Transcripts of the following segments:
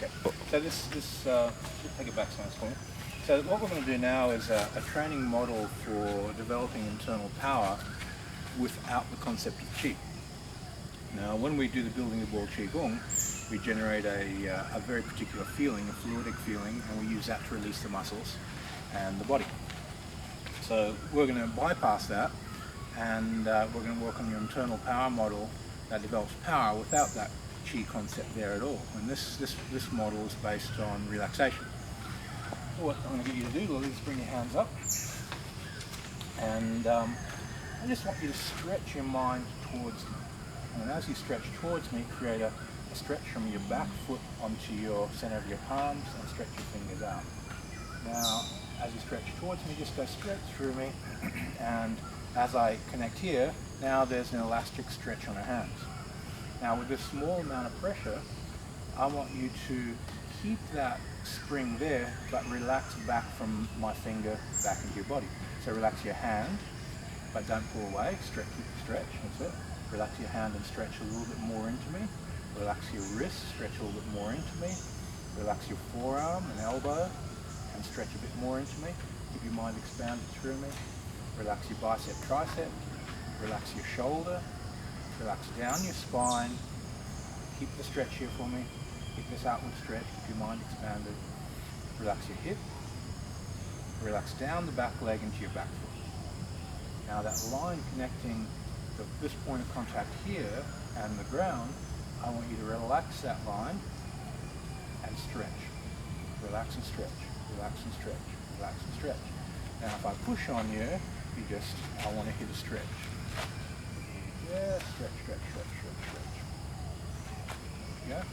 Okay, so take it back some for me. So what we're going to do now is a training model for developing internal power without the concept of Qi. Now, when we do the building the ball Qigong, we generate a very particular feeling, a fluidic feeling, and we use that to release the muscles and the body. So we're going to bypass that, and we're going to work on your internal power model that develops power without that Qi concept there at all. And this model is based on relaxation. So what I'm going to get you to do, Lily, is bring your hands up, and I just want you to stretch your mind towards me. And as you stretch towards me, create a stretch from your back foot onto your center of your palms and stretch your fingers out. Now, as you stretch towards me, just go straight through me, and as I connect here, now there's an elastic stretch on our hands. Now, with this small amount of pressure, I want you to keep that spring there, but relax back from my finger back into your body. So relax your hand, but don't pull away. Stretch, that's it. Relax your hand and stretch a little bit more into me. Relax your wrist, stretch a little bit more into me. Relax your forearm and elbow and stretch a bit more into me. Keep your mind expanded through me. Relax your bicep, tricep. Relax your shoulder. Relax down your spine. Keep the stretch here for me. Keep this outward stretch, keep your mind expanded. Relax your hip. Relax down the back leg into your back foot. Now that line connecting this point of contact here and the ground, I want you to relax that line and stretch. Relax and stretch, relax and stretch, relax and stretch. Now if I push on you, I want to hit a stretch. Yeah, stretch. Yeah?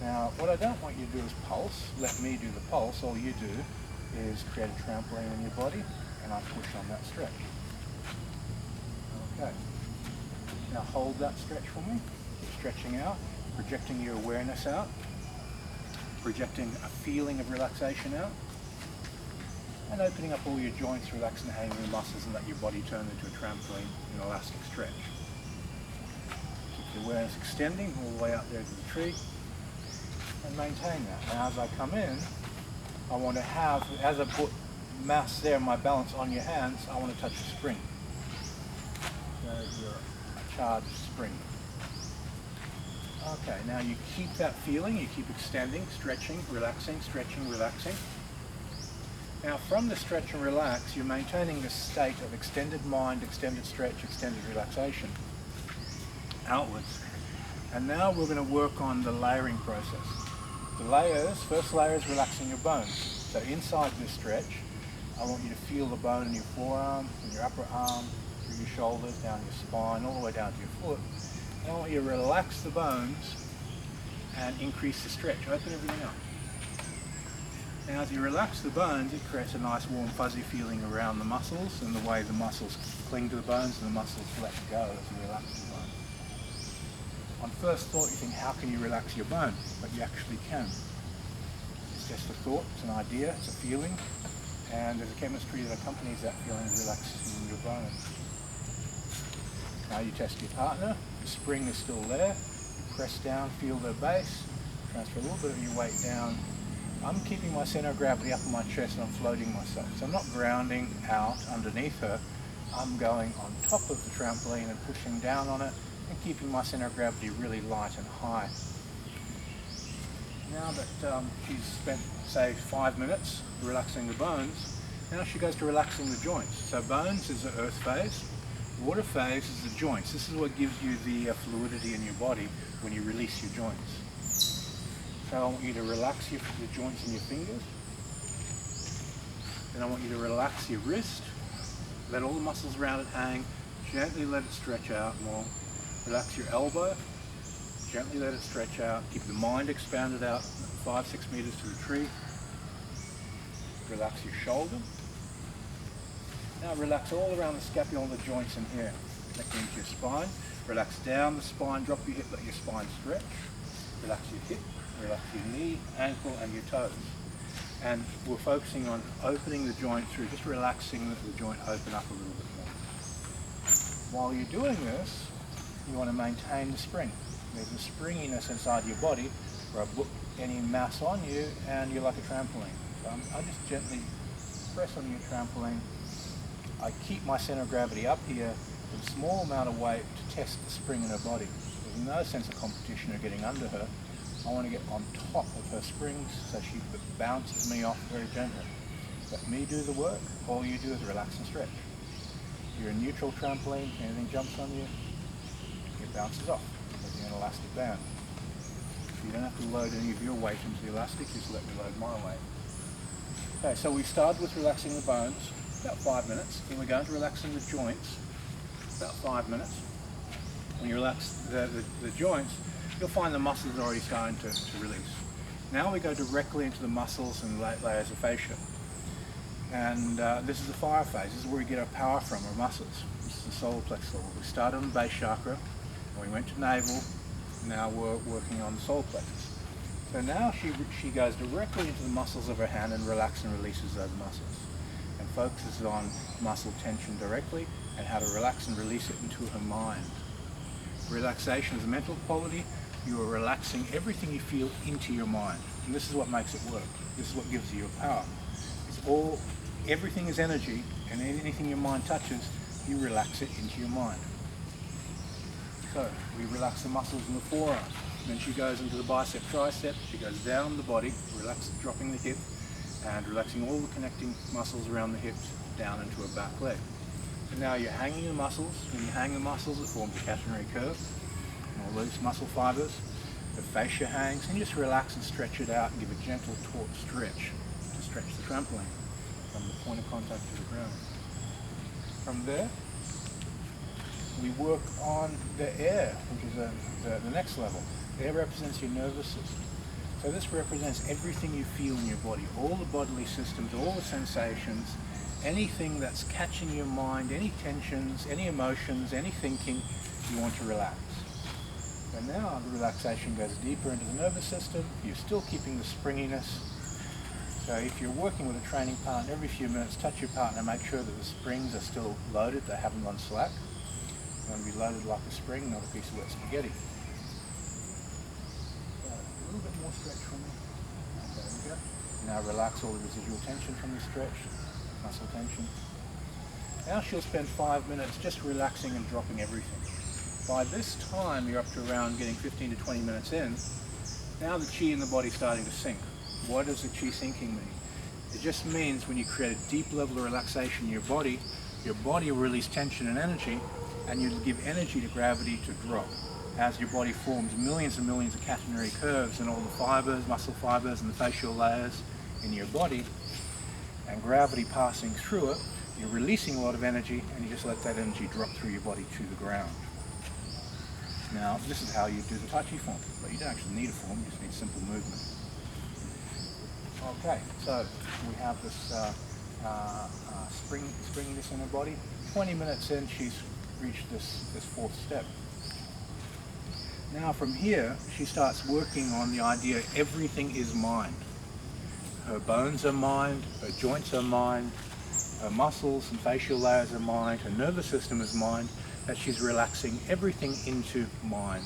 Now what I don't want you to do is pulse. Let me do the pulse. All you do is create a trampoline in your body and I push on that stretch. Okay. Now hold that stretch for me. Keep stretching out, projecting your awareness out, projecting a feeling of relaxation out, and opening up all your joints, relaxing the hanging muscles and let your body turn into a trampoline in an elastic stretch. Keep the awareness extending all the way out there to the tree and maintain that. Now as I come in, I want to have, as I put mass there, my balance on your hands, I want to touch the spring. So you're a charged spring. Okay, now you keep that feeling, you keep extending, stretching, relaxing, stretching, relaxing. Now from the stretch and relax, you're maintaining this state of extended mind, extended stretch, extended relaxation outwards. And now we're going to work on the layering process. The layers, first layer is relaxing your bones. So inside this stretch, I want you to feel the bone in your forearm, in your upper arm, through your shoulders, down your spine, all the way down to your foot. And I want you to relax the bones and increase the stretch, open everything up. Now as you relax the bones, it creates a nice warm fuzzy feeling around the muscles and the way the muscles cling to the bones and the muscles let go as you relax the bone. On first thought you think, how can you relax your bone? But you actually can. It's just a thought, it's an idea, it's a feeling, and there's a chemistry that accompanies that feeling of relaxing your bone. Now you test your partner, the spring is still there, you press down, feel their base, transfer a little bit of your weight down. I'm keeping my center of gravity up on my chest and I'm floating myself. So I'm not grounding out underneath her, I'm going on top of the trampoline and pushing down on it and keeping my center of gravity really light and high. Now that she's spent, say, 5 minutes relaxing the bones, now she goes to relaxing the joints. So bones is the earth phase, water phase is the joints. This is what gives you the fluidity in your body when you release your joints. So I want you to relax your joints in your fingers. Then I want you to relax your wrist. Let all the muscles around it hang. Gently let it stretch out more. Relax your elbow. Gently let it stretch out. Keep the mind expanded out 5-6 meters to the tree. Relax your shoulder. Now relax all around the scapula and the joints in here. Connecting to your spine. Relax down the spine. Drop your hip. Let your spine stretch. Relax your hip. Relax your knee, ankle and your toes. And we're focusing on opening the joint through, just relaxing the joint open up a little bit more. While you're doing this, you want to maintain the spring. There's a springiness inside your body where I any mass on you, and you're like a trampoline. So I just gently press on your trampoline. I keep my center of gravity up here with a small amount of weight to test the spring in her body. There's no sense of competition or getting under her. I want to get on top of her springs so she bounces me off very gently. Let me do the work. All you do is relax and stretch. You're a neutral trampoline. Anything jumps on you, it bounces off. Like an elastic band. So you don't have to load any of your weight into the elastic, just let me load my weight. Okay, so we started with relaxing the bones, about 5 minutes. Then we're going to relaxing the joints, about 5 minutes. When you relax the joints, you'll find the muscles are already starting to release. Now we go directly into the muscles and layers of fascia. And this is the fire phase. This is where we get our power from, our muscles. This is the solar plexus level. We started on the base chakra, and we went to navel. Now we're working on the solar plexus. So now she goes directly into the muscles of her hand and relaxes and releases those muscles. And focuses on muscle tension directly and how to relax and release it into her mind. Relaxation is a mental quality. You are relaxing everything you feel into your mind. And this is what makes it work. This is what gives you your power. Everything is energy, and anything your mind touches, you relax it into your mind. So we relax the muscles in the forearm. Then she goes into the bicep, tricep. She goes down the body, dropping the hip, and relaxing all the connecting muscles around the hips down into her back leg. And now you're hanging the muscles. When you hang the muscles, it forms a catenary curve. And all those muscle fibers, the fascia hangs, and you just relax and stretch it out and give a gentle taut stretch to stretch the trampoline from the point of contact to the ground. From there, we work on the air, which is the next level. The air represents your nervous system. So this represents everything you feel in your body, all the bodily systems, all the sensations, anything that's catching your mind, any tensions, any emotions, any thinking you want to relax. And now the relaxation goes deeper into the nervous system. You're still keeping the springiness. So if you're working with a training partner, every few minutes touch your partner, make sure that the springs are still loaded, they haven't gone slack. You want to be loaded like a spring, not a piece of wet spaghetti. So a little bit more stretch for me. There we go. Now relax all the residual tension from the stretch, muscle tension. Now she'll spend 5 minutes just relaxing and dropping everything. By this time, you're up to around getting 15 to 20 minutes in. Now the chi in the body is starting to sink. What does the chi sinking mean? It just means when you create a deep level of relaxation in your body will release tension and energy, and you'll give energy to gravity to drop. As your body forms millions and millions of catenary curves and all the fibers, muscle fibers and the facial layers in your body, and gravity passing through it, you're releasing a lot of energy, and you just let that energy drop through your body to the ground. Now, this is how you do the Tai Chi form, but you don't actually need a form, you just need simple movement. Okay, so we have this springiness in her body. 20 minutes in, she's reached this fourth step. Now from here, she starts working on the idea everything is mind. Her bones are mind, her joints are mind, her muscles and facial layers are mind, her nervous system is mind, that she's relaxing everything into mind,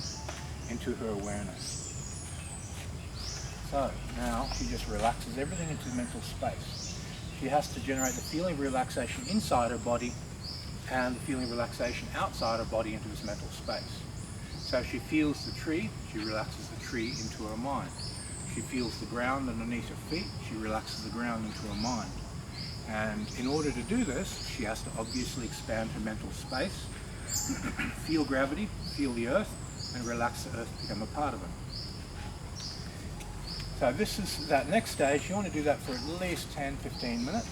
into her awareness. So now she just relaxes everything into mental space. She has to generate the feeling of relaxation inside her body and the feeling of relaxation outside her body into this mental space. So she feels the tree, she relaxes the tree into her mind. She feels the ground underneath her feet, she relaxes the ground into her mind. And in order to do this, she has to obviously expand her mental space, feel gravity, feel the earth, and relax the earth to become a part of it. So this is that next stage. You want to do that for at least 10-15 minutes.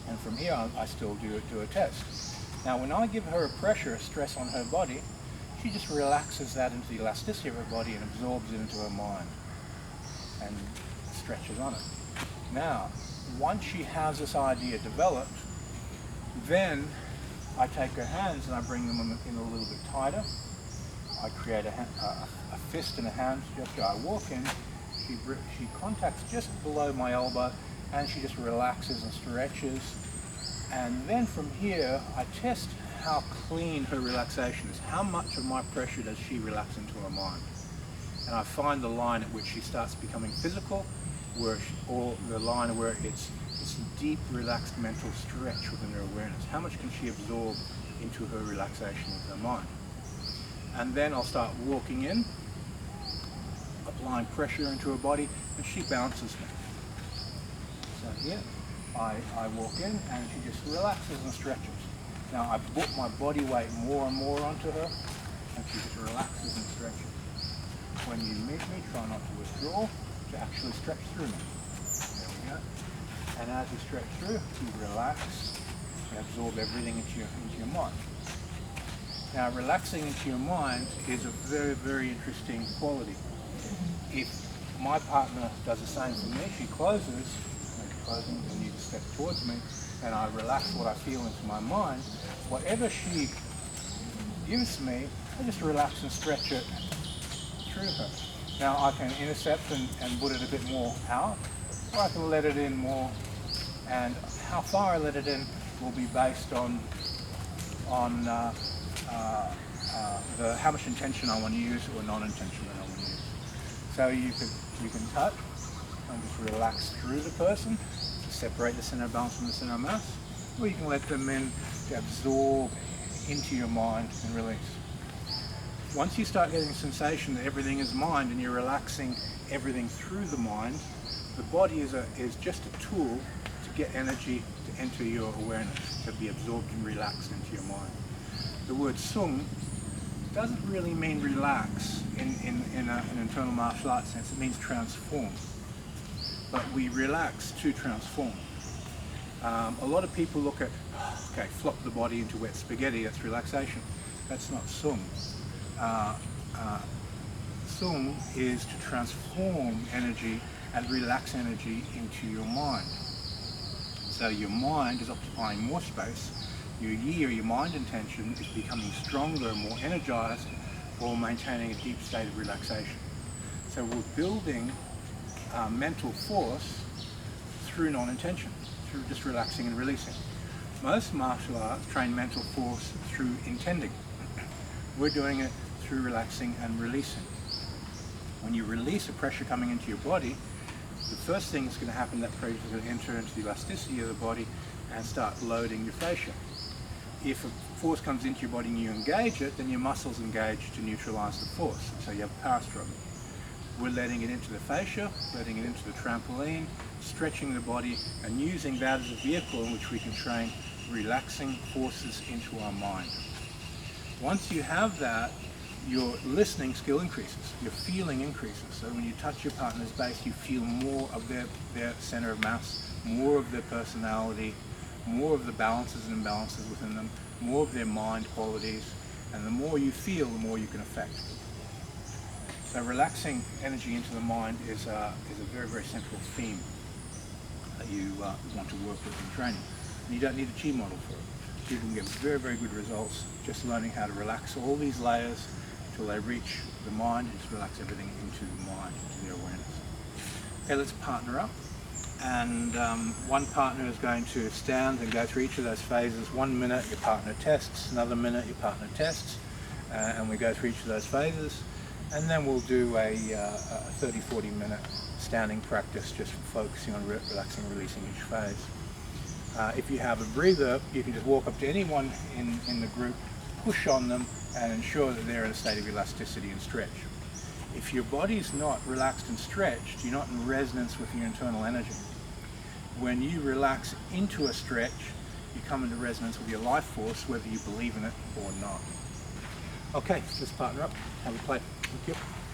And from here I still do a test. Now when I give her a pressure, a stress on her body, she just relaxes that into the elasticity of her body and absorbs it into her mind and stretches on it. Now, once she has this idea developed, then I take her hands and I bring them in a little bit tighter. I create a fist and a hand gesture. I walk in, she contacts just below my elbow, and she just relaxes and stretches. And then from here, I test how clean her relaxation is. How much of my pressure does she relax into her mind? and I find the line at which she starts becoming physical, or the line where it's a deep, relaxed mental stretch within her awareness. How much can she absorb into her relaxation of her mind? And then I'll start walking in, applying pressure into her body, and she bounces me. So here, I walk in and she just relaxes and stretches. Now I put my body weight more and more onto her, and she just relaxes and stretches. When you meet me, try not to withdraw, to actually stretch through me. There we go. And as you stretch through, you relax and absorb everything into your mind. Now, relaxing into your mind is a very, very interesting quality. If my partner does the same for me, she closes, closing, and you step towards me, and I relax what I feel into my mind, whatever she gives me, I just relax and stretch it through her. Now I can intercept and put it a bit more out, or I can let it in more, and how far I let it in will be based on how much intention I want to use or non-intention that I want to use. So you can touch and just relax through the person to separate the center of balance from the center of mass, or you can let them in to absorb into your mind and release. Once you start getting a sensation that everything is mind and you're relaxing everything through the mind, the body is just a tool to get energy to enter your awareness, to be absorbed and relaxed into your mind. The word sung doesn't really mean relax in an internal martial arts sense. It means transform. But we relax to transform. A lot of people look at, okay, flop the body into wet spaghetti, that's relaxation. That's not sung. Sung is to transform energy and relax energy into your mind. So your mind is occupying more space. Your yi, or your mind intention, is becoming stronger and more energized while maintaining a deep state of relaxation. So we're building mental force through non-intention, through just relaxing and releasing. Most martial arts train mental force through intending. We're doing it through relaxing and releasing. When you release a pressure coming into your body, the first thing that's going to happen, that pressure is going to enter into the elasticity of the body and start loading your fascia. If a force comes into your body and you engage it, then your muscles engage to neutralize the force. So you have a power struggle. We're letting it into the fascia, letting it into the trampoline, stretching the body, and using that as a vehicle in which we can train relaxing forces into our mind. Once you have that, your listening skill increases, your feeling increases. So when you touch your partner's base, you feel more of their center of mass, more of their personality, more of the balances and imbalances within them, more of their mind qualities, and the more you feel, the more you can affect. So relaxing energy into the mind is a very, very central theme that you want to work with in training. And you don't need a chi model for it. You can get very, very good results just learning how to relax all these layers until they reach the mind and just relax everything into the mind, into the awareness. Okay, let's partner up. And one partner is going to stand and go through each of those phases. 1 minute your partner tests, another minute your partner tests, and we go through each of those phases. And then we'll do a 30-40 minute standing practice, just focusing on relaxing and releasing each phase. If you have a breather, you can just walk up to anyone in the group, push on them, and ensure that they're in a state of elasticity and stretch. If your body's not relaxed and stretched, you're not in resonance with your internal energy. When you relax into a stretch, you come into resonance with your life force, whether you believe in it or not. Okay, let's partner up, have a play. Thank you.